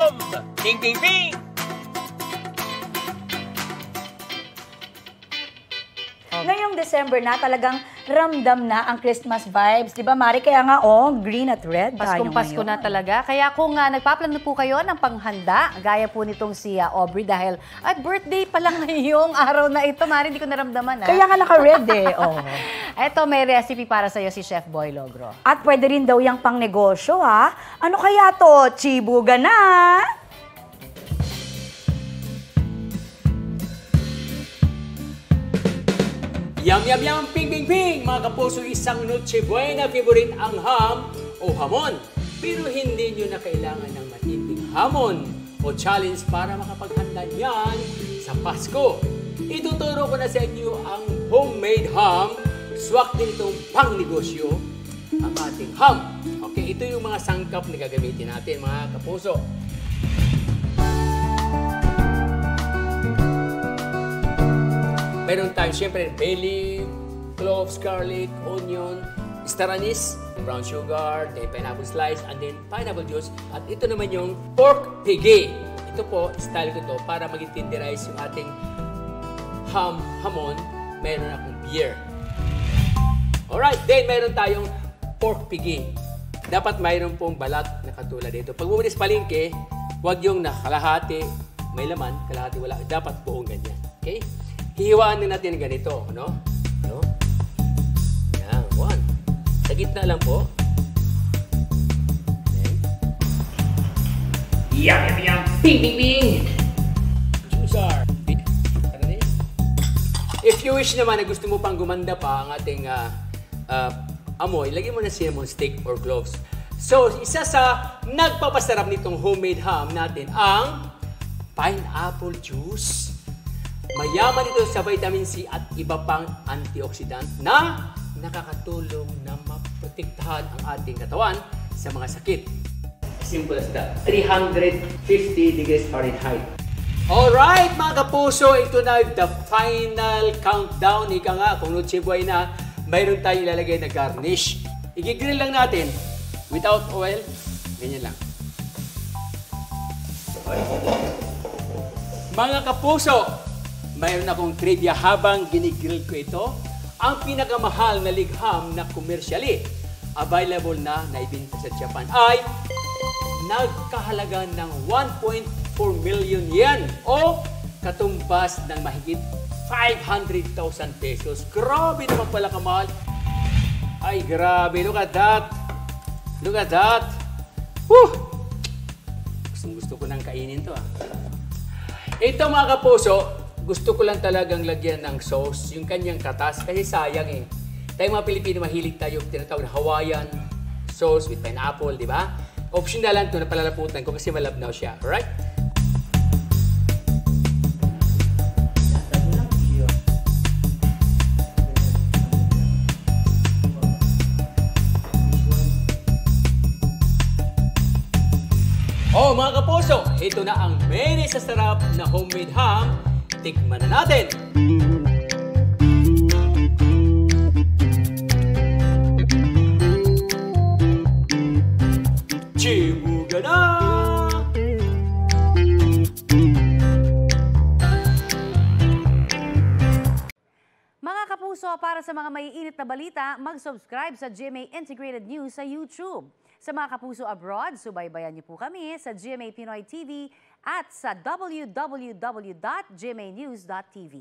home! Ping, ping, ping! Ngayong December na, talagang ramdam na ang Christmas vibes. Di ba, Mari? Kaya nga, green at red tayo Paskong-Pasko na talaga. Kaya kung nagpaplano po kayo ng panghanda, gaya po nitong si Aubrey dahil at birthday pa lang ngayong araw na ito, Mari, hindi ko naramdaman. Kaya nga naka-red eh. Eto, may recipe para sa'yo si Chef Boy Logro. At pwede rin daw yung pang negosyo, ha? Ano kaya to? Chibuga na! Yum, yum, yum! Ping, ping, ping! Mga kapuso, isang Noche Buena favorite ang ham o hamon. Pero hindi nyo na kailangan ng matinding hamon o challenge para makapaghanda niyan sa Pasko. Ituturo ko na sa inyo ang homemade ham. Swak din itong pang-negosyo, ang ating ham. Okay, ito yung mga sangkap na gagamitin natin, mga kapuso. Meron tayo siyempre bay leaf, cloves, garlic, onion, star anise, brown sugar, then pineapple slice, and then pineapple juice. At ito naman yung pork pigi. Ito po, style ko to para maging tenderize yung ating hamon. Meron akong beer. Alright, then meron tayong pork pigi. Dapat mayroon pong balat na katulad dito. Pag bumili sa palengke, huwag yung nakalahati, may laman, kalahati wala. Dapat buong ganyan. Okay? Hihiwaan din natin ganito, no? No? Yan, one. Sa gitna lang po. Okay. Yum, yum, yum! Ping, ping, ping! Juicer! If you wish naman na gusto mo pang gumanda pa ang ating amoy, lagyan mo na cinnamon stick or cloves. So, isa sa nagpapasarap nitong homemade ham natin ang pineapple juice. Mayaman ito sa vitamin C at iba pang antioxidant na nakakatulong na maprotektahan ang ating katawan sa mga sakit. Simple as that. 350 degrees Fahrenheit. Alright mga kapuso, ito na the final countdown. Ika nga, kung Noche Buena, mayroon tayong ilalagay na garnish. I-grill lang natin without oil. Ganyan lang. Mga kapuso, mayroon akong trivia habang ginigrill ko ito. Ang pinakamahal na ligham na commercially available na naibenta sa Japan ay nagkahalaga ng 1.4 million yen o katumbas ng mahigit 500,000 pesos. Grabe naman pala kamahal. Ay, grabe. Look at that. Look at that. Whew! Gusto ko nang kainin to. Ito mga kapuso, gusto ko lang talagang lagyan ng sauce, yung kanyang katas, kasi sayang eh. Tayo mga Pilipino, mahilig tayo tinatawag na Hawaiian sauce with pineapple, di ba? Optional lang ito na palalaputan ko kasi malabnaw siya. Alright? Oh, mga kapuso, ito na ang very sasarap na homemade ham. Tikman na natin! Chibuga na! Mga kapuso, para sa mga maiinit na balita, mag-subscribe sa GMA Integrated News sa YouTube. Sa mga kapuso abroad, subaybayan niyo po kami sa GMA Pinoy TV at sa www.gmanews.tv.